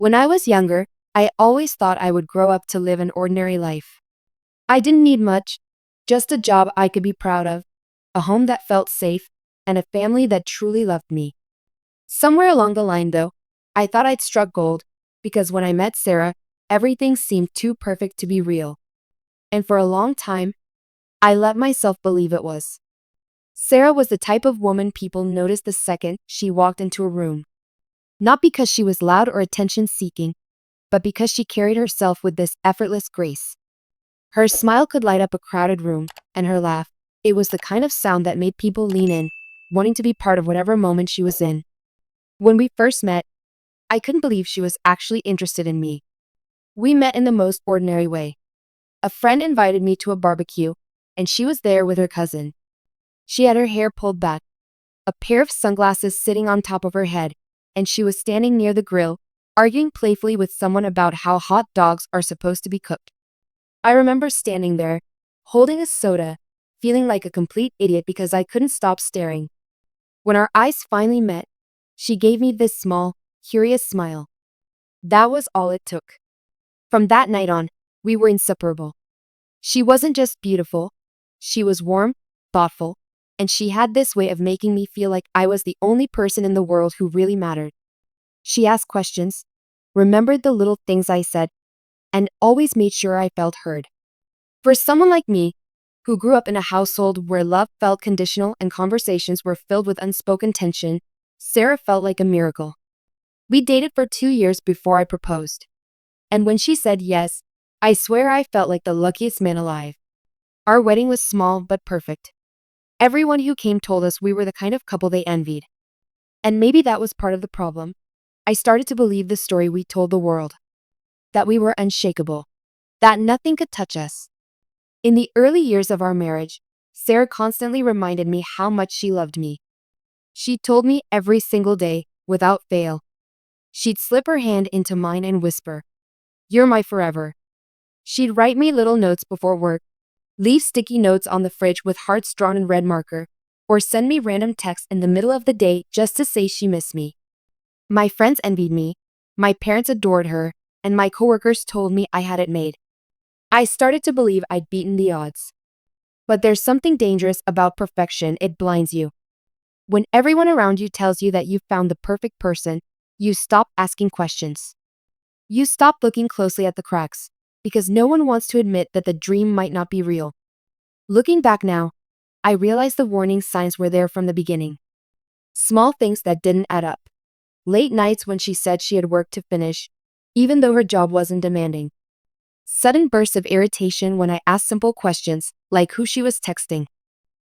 When I was younger, I always thought I would grow up to live an ordinary life. I didn't need much, just a job I could be proud of, a home that felt safe, and a family that truly loved me. Somewhere along the line, though, I thought I'd struck gold, because when I met Sarah, everything seemed too perfect to be real. And for a long time, I let myself believe it was. Sarah was the type of woman people noticed the second she walked into a room. Not because she was loud or attention-seeking, but because she carried herself with this effortless grace. Her smile could light up a crowded room, and her laugh, it was the kind of sound that made people lean in, wanting to be part of whatever moment she was in. When we first met, I couldn't believe she was actually interested in me. We met in the most ordinary way. A friend invited me to a barbecue, and she was there with her cousin. She had her hair pulled back, a pair of sunglasses sitting on top of her head, and she was standing near the grill, arguing playfully with someone about how hot dogs are supposed to be cooked. I remember standing there, holding a soda, feeling like a complete idiot because I couldn't stop staring. When our eyes finally met, she gave me this small, curious smile. That was all it took. From that night on, we were inseparable. She wasn't just beautiful, she was warm, thoughtful, and she had this way of making me feel like I was the only person in the world who really mattered. She asked questions, remembered the little things I said, and always made sure I felt heard. For someone like me, who grew up in a household where love felt conditional and conversations were filled with unspoken tension, Sarah felt like a miracle. We dated for 2 years before I proposed. And when she said yes, I swear I felt like the luckiest man alive. Our wedding was small but perfect. Everyone who came told us we were the kind of couple they envied. And maybe that was part of the problem. I started to believe the story we told the world. That we were unshakable. That nothing could touch us. In the early years of our marriage, Sarah constantly reminded me how much she loved me. She told me every single day, without fail. She'd slip her hand into mine and whisper, "You're my forever." She'd write me little notes before work, leave sticky notes on the fridge with hearts drawn in red marker, or send me random texts in the middle of the day just to say she missed me. My friends envied me, my parents adored her, and my coworkers told me I had it made. I started to believe I'd beaten the odds. But there's something dangerous about perfection, it blinds you. When everyone around you tells you that you've found the perfect person, you stop asking questions. You stop looking closely at the cracks, because no one wants to admit that the dream might not be real. Looking back now, I realize the warning signs were there from the beginning. Small things that didn't add up. Late nights when she said she had work to finish, even though her job wasn't demanding. Sudden bursts of irritation when I asked simple questions, like who she was texting.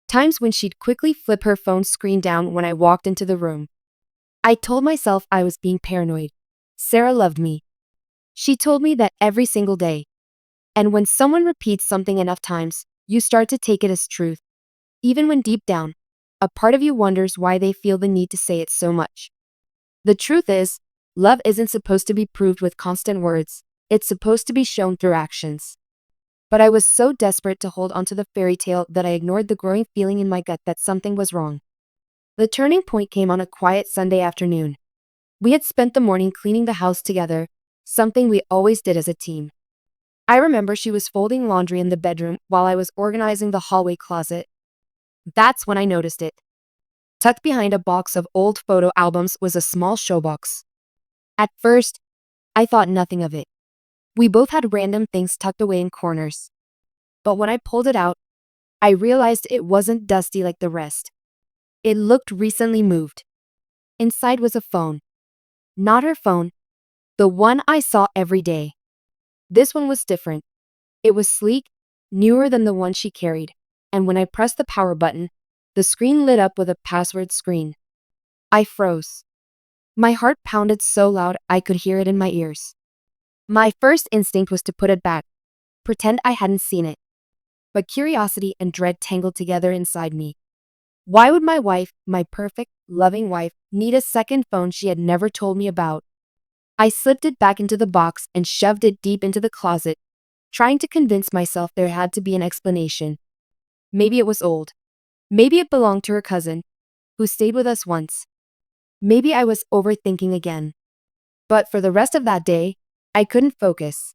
Times when she'd quickly flip her phone screen down when I walked into the room. I told myself I was being paranoid. Sarah loved me. She told me that every single day. And when someone repeats something enough times, you start to take it as truth. Even when deep down, a part of you wonders why they feel the need to say it so much. The truth is, love isn't supposed to be proved with constant words. It's supposed to be shown through actions. But I was so desperate to hold onto the fairy tale that I ignored the growing feeling in my gut that something was wrong. The turning point came on a quiet Sunday afternoon. We had spent the morning cleaning the house together, something we always did as a team. I remember she was folding laundry in the bedroom while I was organizing the hallway closet. That's when I noticed it. Tucked behind a box of old photo albums was a small showbox. At first, I thought nothing of it. We both had random things tucked away in corners. But when I pulled it out, I realized it wasn't dusty like the rest. It looked recently moved. Inside was a phone. Not her phone, the one I saw every day. This one was different. It was sleek, newer than the one she carried, and when I pressed the power button, the screen lit up with a password screen. I froze. My heart pounded so loud I could hear it in my ears. My first instinct was to put it back, pretend I hadn't seen it. But curiosity and dread tangled together inside me. Why would my wife, my perfect, loving wife, need a second phone she had never told me about? I slipped it back into the box and shoved it deep into the closet, trying to convince myself there had to be an explanation. Maybe it was old. Maybe it belonged to her cousin, who stayed with us once. Maybe I was overthinking again. But for the rest of that day, I couldn't focus.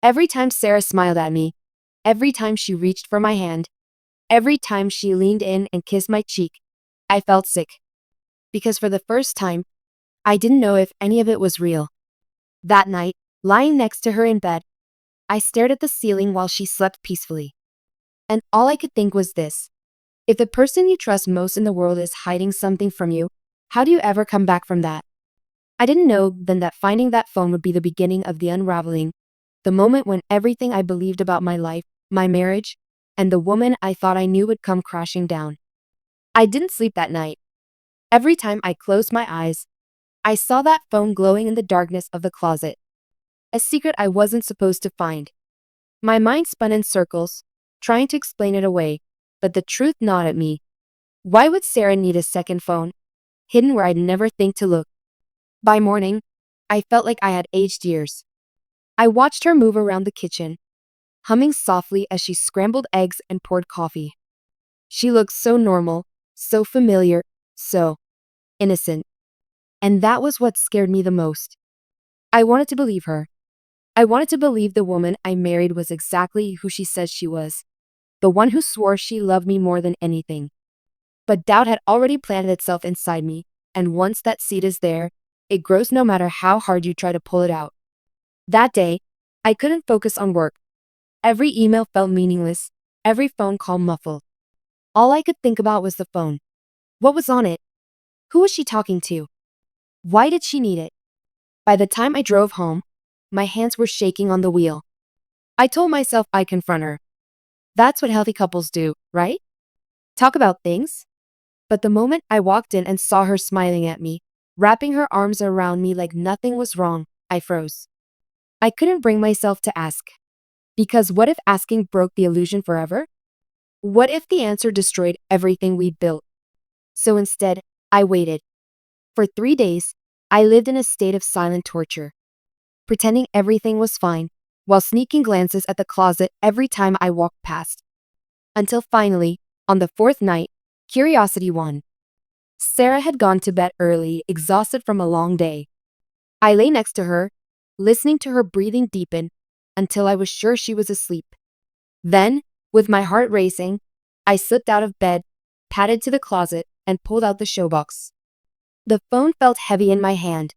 Every time Sarah smiled at me, every time she reached for my hand, every time she leaned in and kissed my cheek, I felt sick. Because for the first time, I didn't know if any of it was real. That night, lying next to her in bed, I stared at the ceiling while she slept peacefully. And all I could think was this: if the person you trust most in the world is hiding something from you, how do you ever come back from that? I didn't know then that finding that phone would be the beginning of the unraveling, the moment when everything I believed about my life, my marriage, and the woman I thought I knew would come crashing down. I didn't sleep that night. Every time I closed my eyes, I saw that phone glowing in the darkness of the closet. A secret I wasn't supposed to find. My mind spun in circles, trying to explain it away, but the truth gnawed at me. Why would Sarah need a second phone, hidden where I'd never think to look? By morning, I felt like I had aged years. I watched her move around the kitchen, humming softly as she scrambled eggs and poured coffee. She looked so normal, so familiar, so innocent. And that was what scared me the most. I wanted to believe her. I wanted to believe the woman I married was exactly who she said she was, the one who swore she loved me more than anything. But doubt had already planted itself inside me, and once that seed is there, it grows no matter how hard you try to pull it out. That day, I couldn't focus on work. Every email felt meaningless, every phone call muffled. All I could think about was the phone. What was on it? Who was she talking to? Why did she need it? By the time I drove home, my hands were shaking on the wheel. I told myself I'd confront her. That's what healthy couples do, right? Talk about things. But the moment I walked in and saw her smiling at me, wrapping her arms around me like nothing was wrong, I froze. I couldn't bring myself to ask. Because what if asking broke the illusion forever? What if the answer destroyed everything we'd built? So instead, I waited. For 3 days, I lived in a state of silent torture, pretending everything was fine, while sneaking glances at the closet every time I walked past. Until finally, on the fourth night, curiosity won. Sarah had gone to bed early, exhausted from a long day. I lay next to her, listening to her breathing deepen, until I was sure she was asleep. Then, with my heart racing, I slipped out of bed, padded to the closet, and pulled out the showbox. The phone felt heavy in my hand.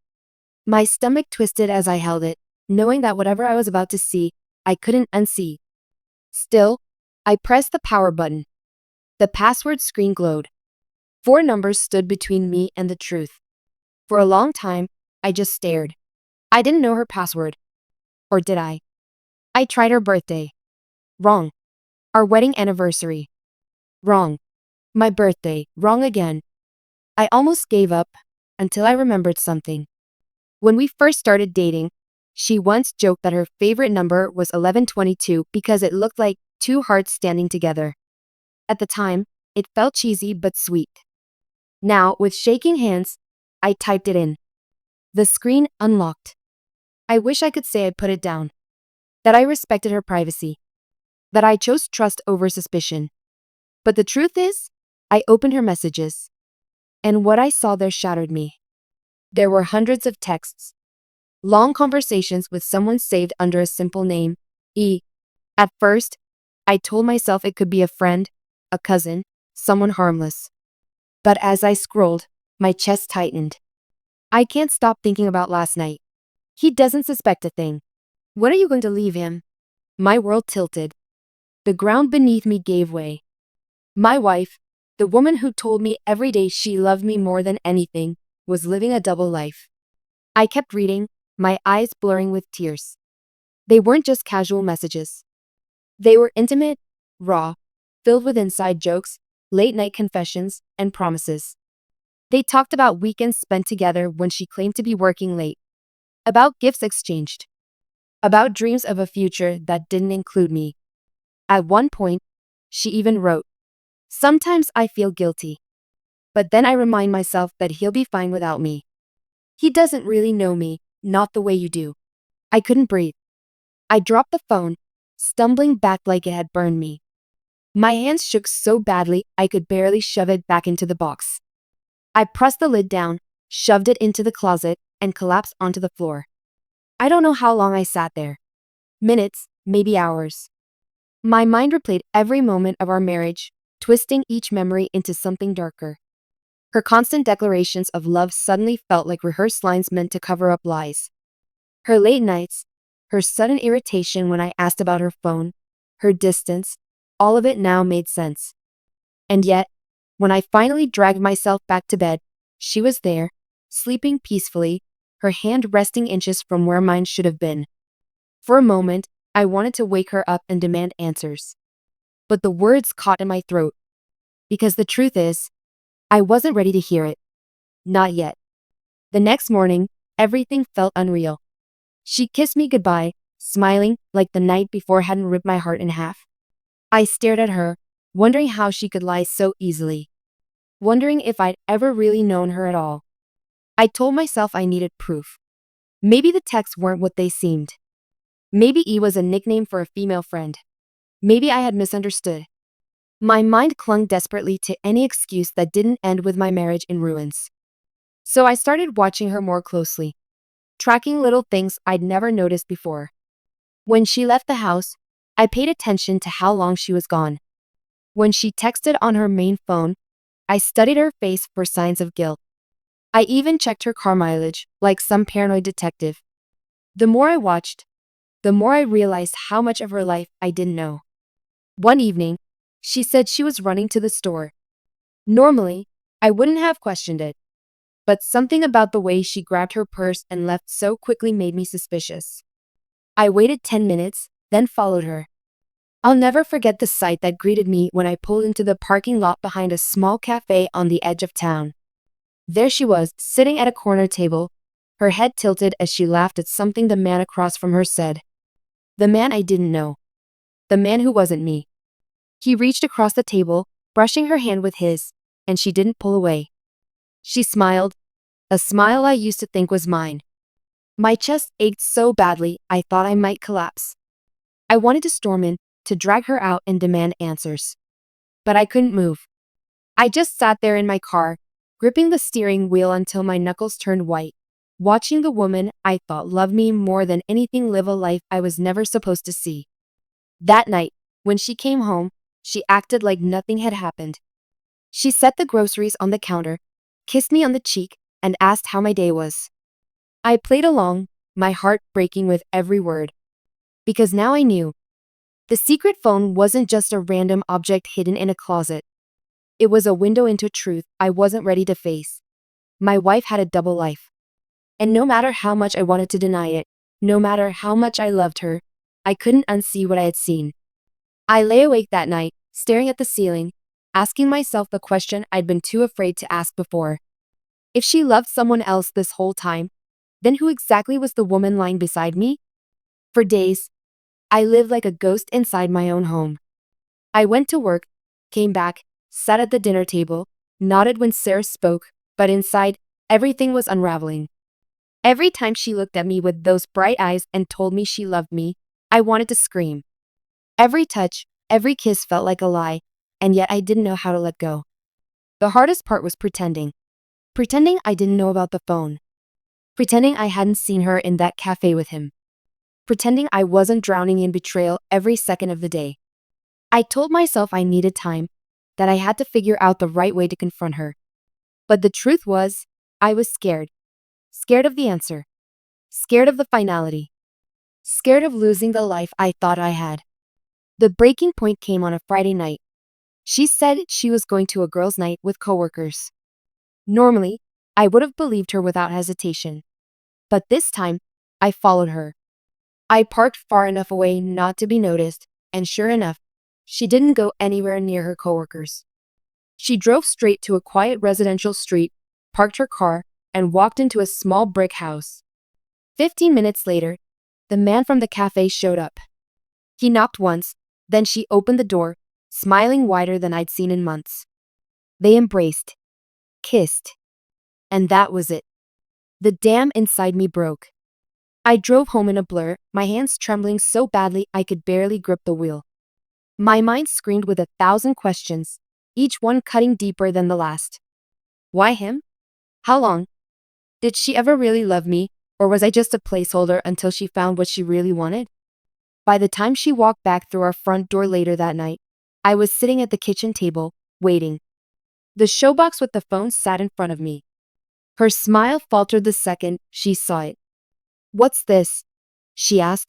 My stomach twisted as I held it, knowing that whatever I was about to see, I couldn't unsee. Still, I pressed the power button. The password screen glowed. 4 numbers stood between me and the truth. For a long time, I just stared. I didn't know her password. Or did I? I tried her birthday. Wrong. Our wedding anniversary. Wrong. My birthday. Wrong again. I almost gave up, until I remembered something. When we first started dating, she once joked that her favorite number was 1122 because it looked like 2 hearts standing together. At the time, it felt cheesy but sweet. Now, with shaking hands, I typed it in. The screen unlocked. I wish I could say I put it down. That I respected her privacy. That I chose trust over suspicion. But the truth is, I opened her messages. And what I saw there shattered me. There were hundreds of texts. Long conversations with someone saved under a simple name, E. At first, I told myself it could be a friend, a cousin, someone harmless. But as I scrolled, my chest tightened. I can't stop thinking about last night. He doesn't suspect a thing. When are you going to leave him? My world tilted. The ground beneath me gave way. My wife, the woman who told me every day she loved me more than anything, was living a double life. I kept reading, my eyes blurring with tears. They weren't just casual messages. They were intimate, raw, filled with inside jokes, late-night confessions, and promises. They talked about weekends spent together when she claimed to be working late, about gifts exchanged, about dreams of a future that didn't include me. At one point, she even wrote, "Sometimes I feel guilty. But then I remind myself that he'll be fine without me. He doesn't really know me, not the way you do." I couldn't breathe. I dropped the phone, stumbling back like it had burned me. My hands shook so badly I could barely shove it back into the box. I pressed the lid down, shoved it into the closet, and collapsed onto the floor. I don't know how long I sat there. Minutes, maybe hours. My mind replayed every moment of our marriage, twisting each memory into something darker. Her constant declarations of love suddenly felt like rehearsed lines meant to cover up lies. Her late nights, her sudden irritation when I asked about her phone, her distance, all of it now made sense. And yet, when I finally dragged myself back to bed, she was there, sleeping peacefully, her hand resting inches from where mine should have been. For a moment, I wanted to wake her up and demand answers. But the words caught in my throat. Because the truth is, I wasn't ready to hear it. Not yet. The next morning, everything felt unreal. She kissed me goodbye, smiling like the night before hadn't ripped my heart in half. I stared at her, wondering how she could lie so easily. Wondering if I'd ever really known her at all. I told myself I needed proof. Maybe the texts weren't what they seemed. Maybe E was a nickname for a female friend. Maybe I had misunderstood. My mind clung desperately to any excuse that didn't end with my marriage in ruins. So I started watching her more closely, tracking little things I'd never noticed before. When she left the house, I paid attention to how long she was gone. When she texted on her main phone, I studied her face for signs of guilt. I even checked her car mileage, like some paranoid detective. The more I watched, the more I realized how much of her life I didn't know. One evening, she said she was running to the store. Normally, I wouldn't have questioned it. But something about the way she grabbed her purse and left so quickly made me suspicious. I waited 10 minutes, then followed her. I'll never forget the sight that greeted me when I pulled into the parking lot behind a small cafe on the edge of town. There she was, sitting at a corner table, her head tilted as she laughed at something the man across from her said. The man I didn't know. The man who wasn't me. He reached across the table, brushing her hand with his, and she didn't pull away. She smiled, a smile I used to think was mine. My chest ached so badly I thought I might collapse. I wanted to storm in, to drag her out and demand answers. But I couldn't move. I just sat there in my car, gripping the steering wheel until my knuckles turned white, watching the woman I thought loved me more than anything live a life I was never supposed to see. That night, when she came home, she acted like nothing had happened. She set the groceries on the counter, kissed me on the cheek, and asked how my day was. I played along, my heart breaking with every word. Because now I knew. The secret phone wasn't just a random object hidden in a closet. It was a window into truth I wasn't ready to face. My wife had a double life. And no matter how much I wanted to deny it, no matter how much I loved her, I couldn't unsee what I had seen. I lay awake that night, staring at the ceiling, asking myself the question I'd been too afraid to ask before. If she loved someone else this whole time, then who exactly was the woman lying beside me? For days, I lived like a ghost inside my own home. I went to work, came back, sat at the dinner table, nodded when Sarah spoke, but inside, everything was unraveling. Every time she looked at me with those bright eyes and told me she loved me, I wanted to scream. Every touch, every kiss felt like a lie, and yet I didn't know how to let go. The hardest part was pretending. Pretending I didn't know about the phone. Pretending I hadn't seen her in that cafe with him. Pretending I wasn't drowning in betrayal every second of the day. I told myself I needed time, that I had to figure out the right way to confront her. But the truth was, I was scared. Scared of the answer. Scared of the finality. Scared of losing the life I thought I had. The breaking point came on a Friday night. She said she was going to a girls' night with coworkers. Normally, I would have believed her without hesitation. But this time, I followed her. I parked far enough away not to be noticed, and sure enough, she didn't go anywhere near her coworkers. She drove straight to a quiet residential street, parked her car, and walked into a small brick house. 15 minutes later, the man from the cafe showed up. He knocked once, then she opened the door, smiling wider than I'd seen in months. They embraced, kissed, and that was it. The dam inside me broke. I drove home in a blur, my hands trembling so badly I could barely grip the wheel. My mind screamed with 1,000 questions, each one cutting deeper than the last. Why him? How long? Did she ever really love me, or was I just a placeholder until she found what she really wanted? By the time she walked back through our front door later that night, I was sitting at the kitchen table, waiting. The showbox with the phone sat in front of me. Her smile faltered the second she saw it. "What's this?" she asked,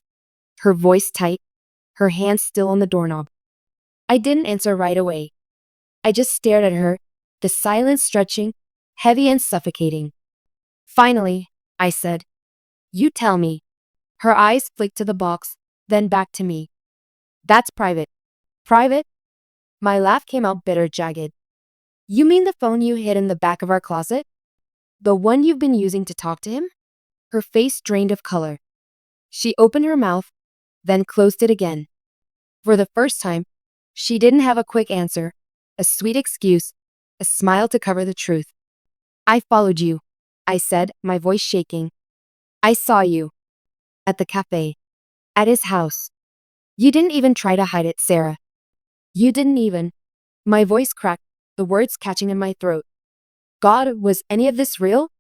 her voice tight, her hand still on the doorknob. I didn't answer right away. I just stared at her, the silence stretching, heavy and suffocating. Finally, I said, "You tell me." Her eyes flicked to the box, then back to me. "That's private." "Private?" My laugh came out bitter, jagged. "You mean the phone you hid in the back of our closet? The one you've been using to talk to him?" Her face drained of color. She opened her mouth, then closed it again. For the first time, she didn't have a quick answer, a sweet excuse, a smile to cover the truth. "I followed you," I said, my voice shaking. "I saw you. At the cafe. At his house. You didn't even try to hide it, Sarah. You didn't even." My voice cracked, the words catching in my throat. God, was any of this real?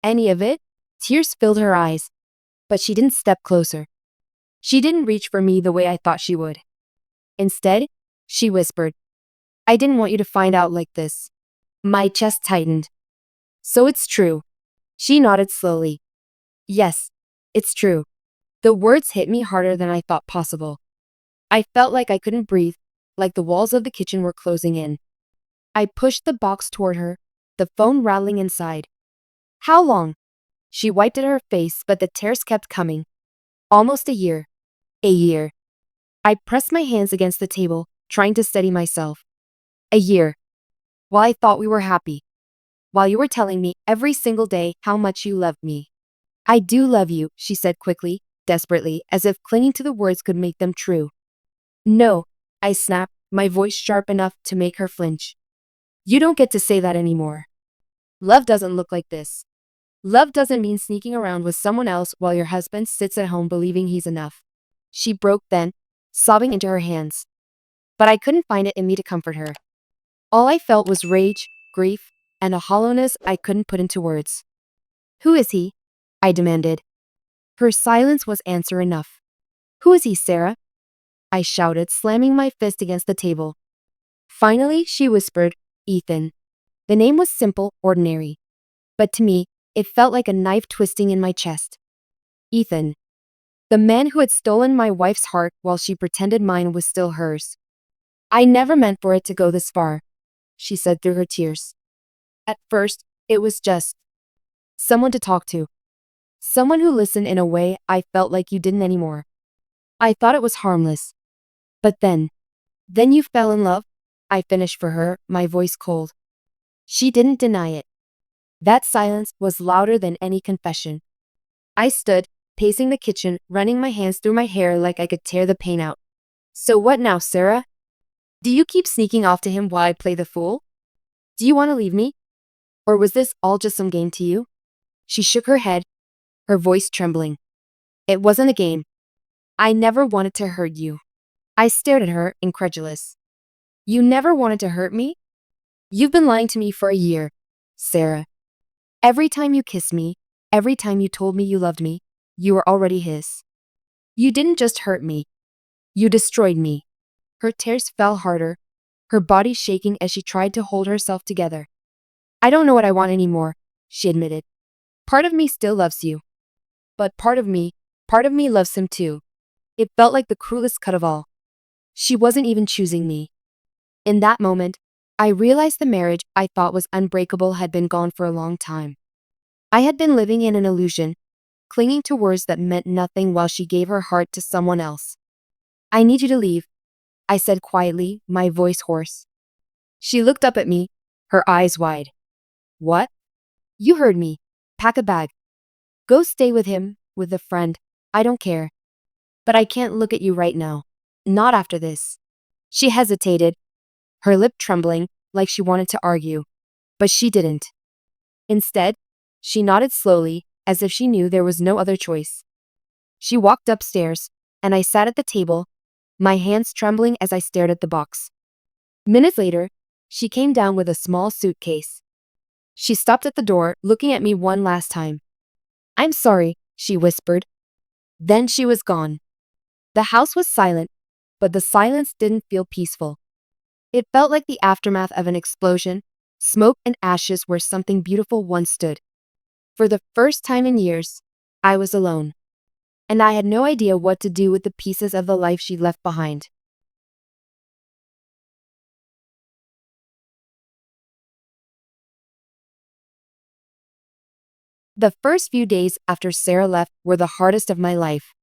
Any of it? Tears filled her eyes. But she didn't step closer. She didn't reach for me the way I thought she would. Instead, she whispered, "I didn't want you to find out like this." My chest tightened. "So it's true." She nodded slowly. "Yes, it's true." The words hit me harder than I thought possible. I felt like I couldn't breathe, like the walls of the kitchen were closing in. I pushed the box toward her, the phone rattling inside. "How long?" She wiped at her face, but the tears kept coming. "Almost a year." "A year." I pressed my hands against the table, trying to steady myself. "A year. While I thought we were happy. While you were telling me every single day how much you loved me." "I do love you," she said quickly, desperately, as if clinging to the words could make them true. "No," I snapped, my voice sharp enough to make her flinch. "You don't get to say that anymore. Love doesn't look like this. Love doesn't mean sneaking around with someone else while your husband sits at home believing he's enough." She broke then, sobbing into her hands. But I couldn't find it in me to comfort her. All I felt was rage, grief, and a hollowness I couldn't put into words. "Who is he?" I demanded. Her silence was answer enough. "Who is he, Sarah?" I shouted, slamming my fist against the table. Finally, she whispered, "Ethan." The name was simple, ordinary. But to me, it felt like a knife twisting in my chest. Ethan. The man who had stolen my wife's heart while she pretended mine was still hers. "I never meant for it to go this far," she said through her tears. "At first, it was just someone to talk to. Someone who listened in a way I felt like you didn't anymore. I thought it was harmless. But then you fell in love," I finished for her, my voice cold. She didn't deny it. That silence was louder than any confession. I stood, pacing the kitchen, running my hands through my hair like I could tear the pain out. "So what now, Sarah? Do you keep sneaking off to him while I play the fool? Do you want to leave me? Or was this all just some game to you?" She shook her head, her voice trembling. "It wasn't a game. I never wanted to hurt you." I stared at her, incredulous. "You never wanted to hurt me? You've been lying to me for a year, Sarah. Every time you kissed me, every time you told me you loved me, you were already his. You didn't just hurt me. You destroyed me." Her tears fell harder, her body shaking as she tried to hold herself together. "I don't know what I want anymore," she admitted. "Part of me still loves you. But part of me loves him too." It felt like the cruelest cut of all. She wasn't even choosing me. In that moment, I realized the marriage I thought was unbreakable had been gone for a long time. I had been living in an illusion, clinging to words that meant nothing while she gave her heart to someone else. "I need you to leave," I said quietly, my voice hoarse. She looked up at me, her eyes wide. "What?" "You heard me. Pack a bag. Go stay with him, with a friend. I don't care. But I can't look at you right now. Not after this." She hesitated, her lip trembling, like she wanted to argue. But she didn't. Instead, she nodded slowly, as if she knew there was no other choice. She walked upstairs, and I sat at the table, my hands trembling as I stared at the box. Minutes later, she came down with a small suitcase. She stopped at the door, looking at me one last time. "I'm sorry," she whispered. Then she was gone. The house was silent, but the silence didn't feel peaceful. It felt like the aftermath of an explosion, smoke and ashes where something beautiful once stood. For the first time in years, I was alone, and I had no idea what to do with the pieces of the life she left behind. The first few days after Sarah left were the hardest of my life.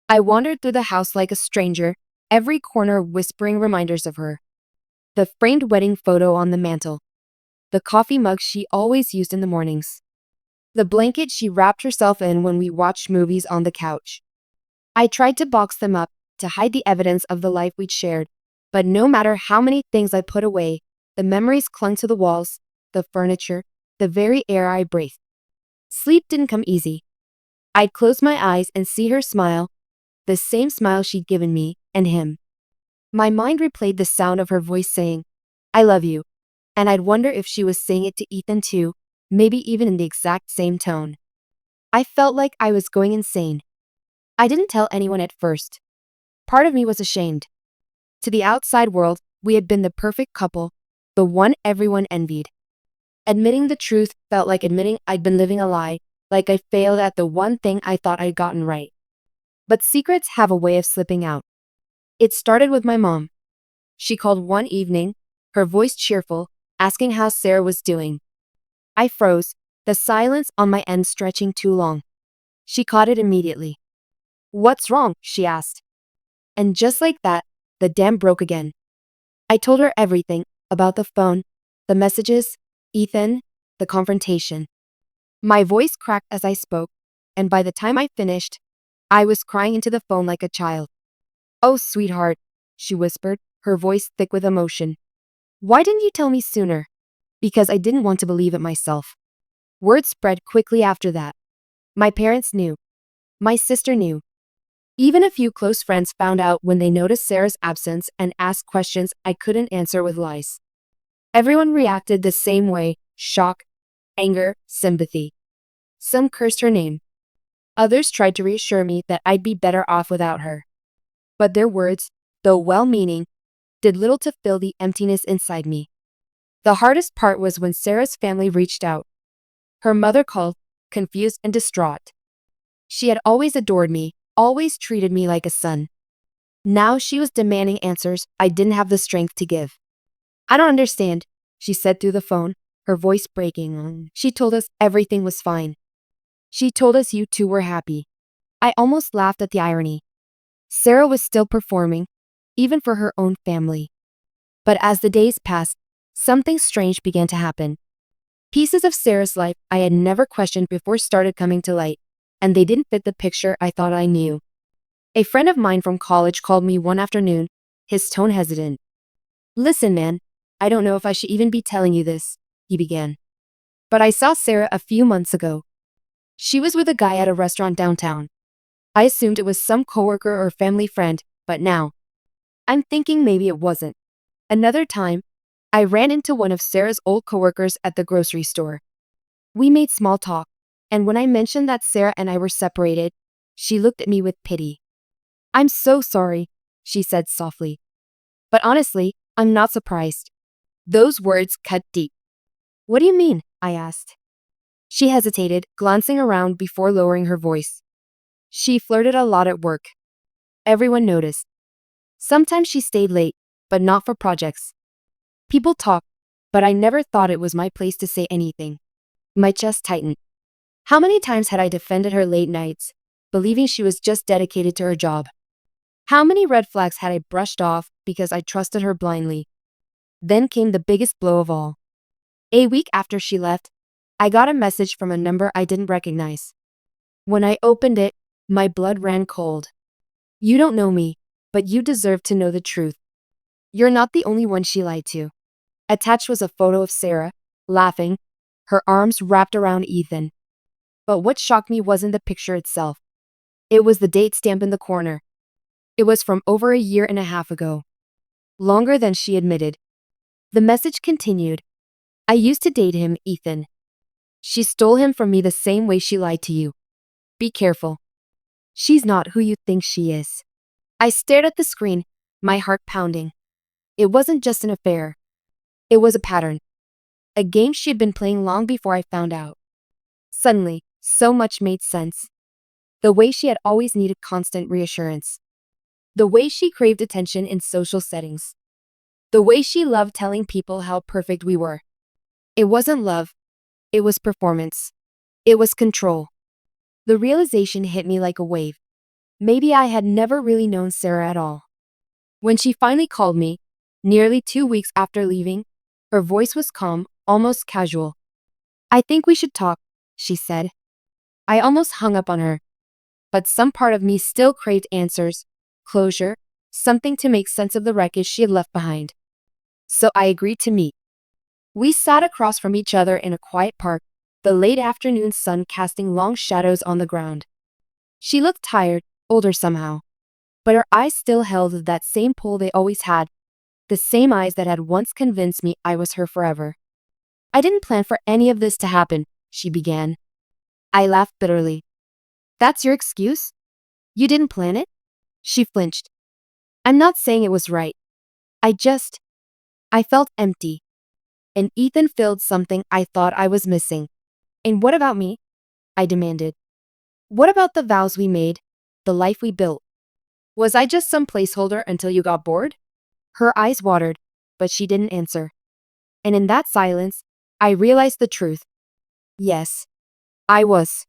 I wandered through the house like a stranger, every corner whispering reminders of her. The framed wedding photo on the mantel, the coffee mug she always used in the mornings, the blanket she wrapped herself in when we watched movies on the couch. I tried to box them up, to hide the evidence of the life we'd shared, but no matter how many things I put away, the memories clung to the walls, the furniture, the very air I breathed. Sleep didn't come easy. I'd close my eyes and see her smile, the same smile she'd given me, and him. My mind replayed the sound of her voice saying, "I love you," and I'd wonder if she was saying it to Ethan too, maybe even in the exact same tone. I felt like I was going insane. I didn't tell anyone at first. Part of me was ashamed. To the outside world, we had been the perfect couple, the one everyone envied. Admitting the truth felt like admitting I'd been living a lie, like I failed at the one thing I thought I'd gotten right. But secrets have a way of slipping out. It started with my mom. She called one evening, her voice cheerful, asking how Sarah was doing. I froze, the silence on my end stretching too long. She caught it immediately. "What's wrong?" she asked. And just like that, the dam broke again. I told her everything about the phone, the messages, Ethan, the confrontation. My voice cracked as I spoke, and by the time I finished, I was crying into the phone like a child. "Oh, sweetheart," she whispered, her voice thick with emotion. "Why didn't you tell me sooner?" "Because I didn't want to believe it myself." Word spread quickly after that. My parents knew. My sister knew. Even a few close friends found out when they noticed Sarah's absence and asked questions I couldn't answer with lies. Everyone reacted the same way: shock, anger, sympathy. Some cursed her name. Others tried to reassure me that I'd be better off without her. But their words, though well-meaning, did little to fill the emptiness inside me. The hardest part was when Sarah's family reached out. Her mother called, confused and distraught. She had always adored me, always treated me like a son. Now she was demanding answers I didn't have the strength to give. "I don't understand," she said through the phone, her voice breaking. "She told us everything was fine. She told us you two were happy." I almost laughed at the irony. Sarah was still performing, even for her own family. But as the days passed, something strange began to happen. Pieces of Sarah's life I had never questioned before started coming to light, and they didn't fit the picture I thought I knew. A friend of mine from college called me one afternoon, his tone hesitant. "Listen, man, I don't know if I should even be telling you this," he began. "But I saw Sarah a few months ago. She was with a guy at a restaurant downtown. I assumed it was some coworker or family friend, but now I'm thinking maybe it wasn't." Another time, I ran into one of Sarah's old coworkers at the grocery store. We made small talk, and when I mentioned that Sarah and I were separated, she looked at me with pity. "I'm so sorry," she said softly. "But honestly, I'm not surprised." Those words cut deep. "What do you mean?" I asked. She hesitated, glancing around before lowering her voice. "She flirted a lot at work. Everyone noticed. Sometimes she stayed late, but not for projects. People talked, but I never thought it was my place to say anything." My chest tightened. How many times had I defended her late nights, believing she was just dedicated to her job? How many red flags had I brushed off because I trusted her blindly? Then came the biggest blow of all. A week after she left, I got a message from a number I didn't recognize. When I opened it, my blood ran cold. "You don't know me, but you deserve to know the truth. You're not the only one she lied to." Attached was a photo of Sarah, laughing, her arms wrapped around Ethan. But what shocked me wasn't the picture itself. It was the date stamp in the corner. It was from over a year and a half ago. Longer than she admitted. The message continued. "I used to date him, Ethan. She stole him from me the same way she lied to you. Be careful. She's not who you think she is. I stared at the screen, my heart pounding. It wasn't just an affair. It was a pattern. A game she'd been playing long before I found out. Suddenly, so much made sense. The way she had always needed constant reassurance. The way she craved attention in social settings. The way she loved telling people how perfect we were. It wasn't love. It was performance. It was control. The realization hit me like a wave. Maybe I had never really known Sarah at all. When she finally called me, nearly 2 weeks after leaving, her voice was calm, almost casual. I think we should talk, she said. I almost hung up on her. But some part of me still craved answers, closure, something to make sense of the wreckage she had left behind. So I agreed to meet. We sat across from each other in a quiet park, the late afternoon sun casting long shadows on the ground. She looked tired, older somehow. But her eyes still held that same pull they always had, the same eyes that had once convinced me I was her forever. I didn't plan for any of this to happen, she began. I laughed bitterly. That's your excuse? You didn't plan it? She flinched. I'm not saying it was right. I felt empty. And Ethan filled something I thought I was missing. And what about me? I demanded. What about the vows we made, the life we built? Was I just some placeholder until you got bored? Her eyes watered, but she didn't answer. And in that silence, I realized the truth. Yes, I was.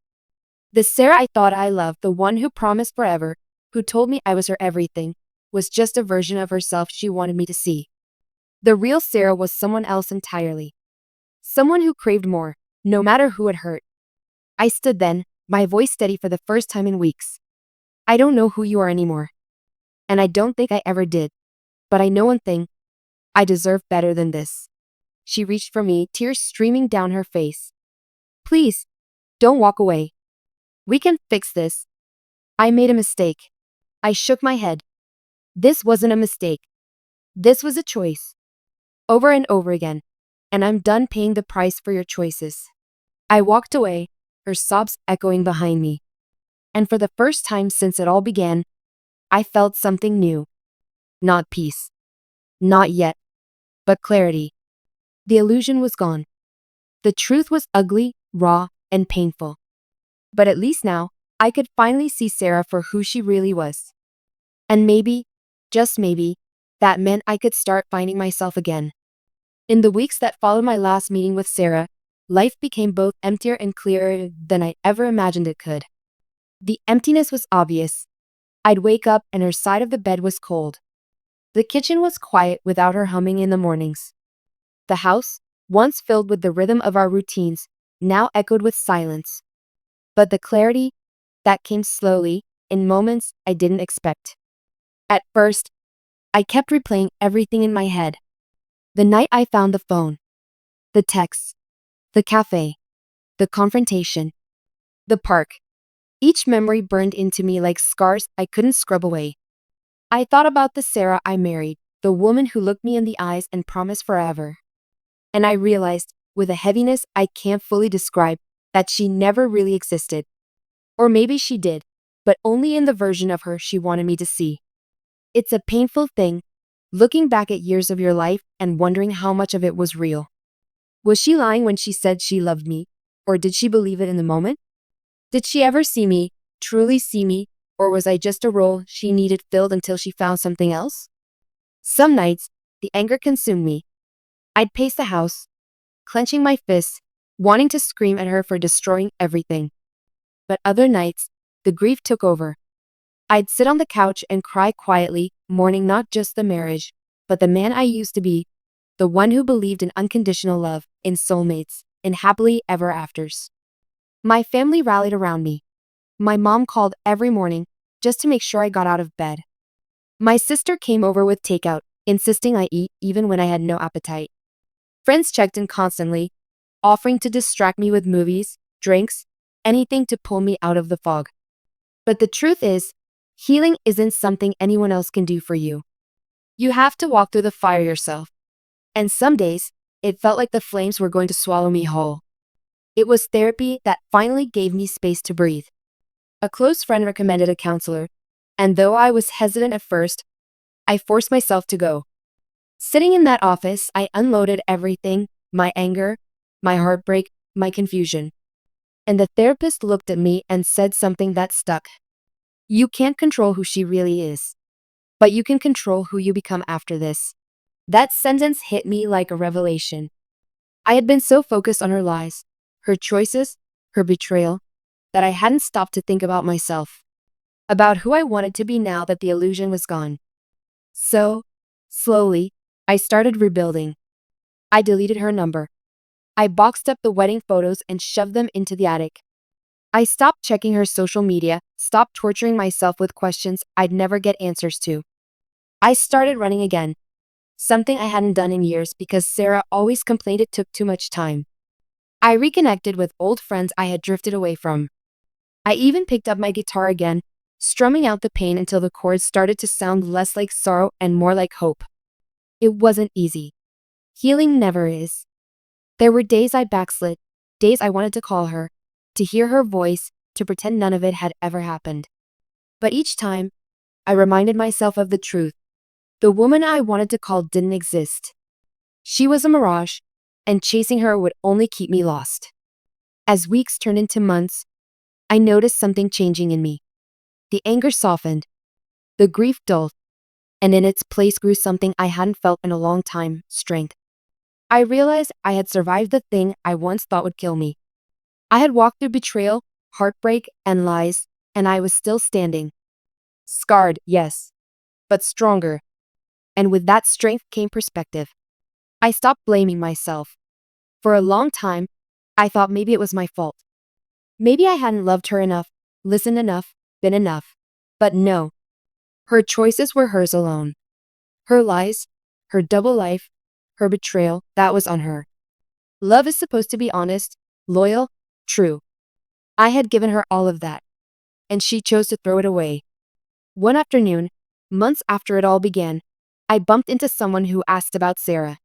The Sarah I thought I loved, the one who promised forever, who told me I was her everything, was just a version of herself she wanted me to see. The real Sarah was someone else entirely. Someone who craved more, no matter who it hurt. I stood then, my voice steady for the first time in weeks. I don't know who you are anymore. And I don't think I ever did. But I know one thing. I deserve better than this. She reached for me, tears streaming down her face. Please, don't walk away. We can fix this. I made a mistake. I shook my head. This wasn't a mistake. This was a choice. Over and over again. And I'm done paying the price for your choices. I walked away, her sobs echoing behind me. And for the first time since it all began, I felt something new. Not peace. Not yet. But clarity. The illusion was gone. The truth was ugly, raw, and painful. But at least now, I could finally see Sarah for who she really was. And maybe, just maybe, that meant I could start finding myself again. In the weeks that followed my last meeting with Sarah, life became both emptier and clearer than I ever imagined it could. The emptiness was obvious. I'd wake up and her side of the bed was cold. The kitchen was quiet without her humming in the mornings. The house, once filled with the rhythm of our routines, now echoed with silence. But the clarity, that came slowly, in moments I didn't expect. At first, I kept replaying everything in my head. The night I found the phone. The texts. The cafe. The confrontation. The park. Each memory burned into me like scars I couldn't scrub away. I thought about the Sarah I married, the woman who looked me in the eyes and promised forever. And I realized, with a heaviness I can't fully describe, that she never really existed. Or maybe she did, but only in the version of her she wanted me to see. It's a painful thing, looking back at years of your life and wondering how much of it was real. Was she lying when she said she loved me, or did she believe it in the moment? Did she ever see me, truly see me, or was I just a role she needed filled until she found something else? Some nights, the anger consumed me. I'd pace the house, clenching my fists, wanting to scream at her for destroying everything. But other nights, the grief took over. I'd sit on the couch and cry quietly, mourning not just the marriage, but the man I used to be, the one who believed in unconditional love, in soulmates, in happily ever afters. My family rallied around me. My mom called every morning, just to make sure I got out of bed. My sister came over with takeout, insisting I eat even when I had no appetite. Friends checked in constantly, offering to distract me with movies, drinks, anything to pull me out of the fog. But the truth is, healing isn't something anyone else can do for you. You have to walk through the fire yourself. And some days, it felt like the flames were going to swallow me whole. It was therapy that finally gave me space to breathe. A close friend recommended a counselor, and though I was hesitant at first, I forced myself to go. Sitting in that office, I unloaded everything, my anger, my heartbreak, my confusion. And the therapist looked at me and said something that stuck. You can't control who she really is, but you can control who you become after this. That sentence hit me like a revelation. I had been so focused on her lies, her choices, her betrayal, that I hadn't stopped to think about myself, about who I wanted to be now that the illusion was gone. So, slowly, I started rebuilding. I deleted her number. I boxed up the wedding photos and shoved them into the attic. I stopped checking her social media, stopped torturing myself with questions I'd never get answers to. I started running again, something I hadn't done in years because Sarah always complained it took too much time. I reconnected with old friends I had drifted away from. I even picked up my guitar again, strumming out the pain until the chords started to sound less like sorrow and more like hope. It wasn't easy. Healing never is. There were days I backslid, days I wanted to call her, to hear her voice, to pretend none of it had ever happened. But each time, I reminded myself of the truth. The woman I wanted to call didn't exist. She was a mirage, and chasing her would only keep me lost. As weeks turned into months, I noticed something changing in me. The anger softened, the grief dulled, and in its place grew something I hadn't felt in a long time: strength. I realized I had survived the thing I once thought would kill me. I had walked through betrayal, heartbreak, and lies, and I was still standing. Scarred, yes, but stronger. And with that strength came perspective. I stopped blaming myself. For a long time, I thought maybe it was my fault. Maybe I hadn't loved her enough, listened enough, been enough. But no, her choices were hers alone. Her lies, her double life, her betrayal, that was on her. Love is supposed to be honest, loyal, true. I had given her all of that, and she chose to throw it away. One afternoon, months after it all began, I bumped into someone who asked about Sarah.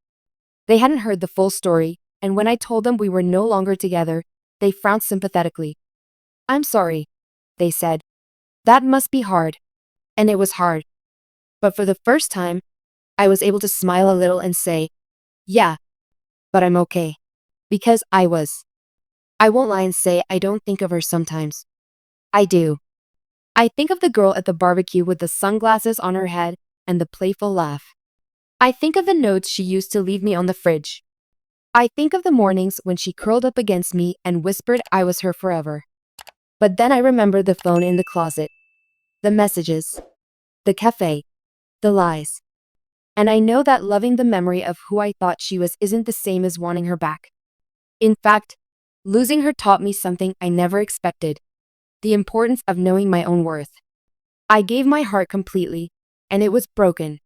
They hadn't heard the full story, and when I told them we were no longer together, they frowned sympathetically. I'm sorry, they said. That must be hard. And it was hard. But for the first time, I was able to smile a little and say, yeah, but I'm okay. Because I was. I won't lie and say I don't think of her sometimes. I do. I think of the girl at the barbecue with the sunglasses on her head and the playful laugh. I think of the notes she used to leave me on the fridge. I think of the mornings when she curled up against me and whispered I was her forever. But then I remember the phone in the closet, the messages, the cafe, the lies. And I know that loving the memory of who I thought she was isn't the same as wanting her back. In fact, losing her taught me something I never expected: the importance of knowing my own worth. I gave my heart completely, and it was broken.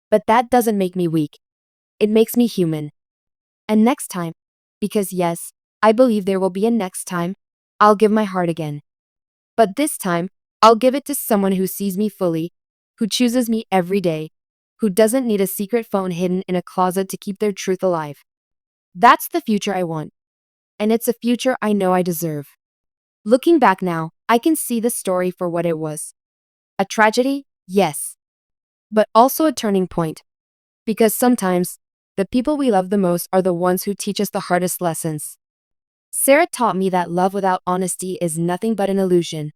But that doesn't make me weak. It makes me human. And next time, because yes, I believe there will be a next time, I'll give my heart again. But this time, I'll give it to someone who sees me fully, who chooses me every day, who doesn't need a secret phone hidden in a closet to keep their truth alive. That's the future I want. And it's a future I know I deserve. Looking back now, I can see the story for what it was. A tragedy, yes, but also a turning point. Because sometimes, the people we love the most are the ones who teach us the hardest lessons. Sarah taught me that love without honesty is nothing but an illusion.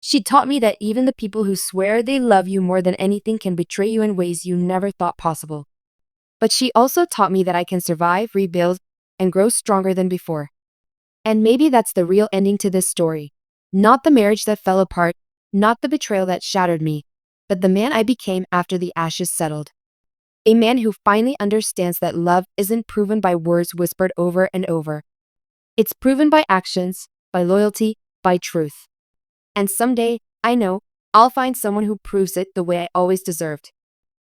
She taught me that even the people who swear they love you more than anything can betray you in ways you never thought possible. But she also taught me that I can survive, rebuild, and grow stronger than before. And maybe that's the real ending to this story. Not the marriage that fell apart, not the betrayal that shattered me, but the man I became after the ashes settled. A man who finally understands that love isn't proven by words whispered over and over. It's proven by actions, by loyalty, by truth. And someday, I know, I'll find someone who proves it the way I always deserved.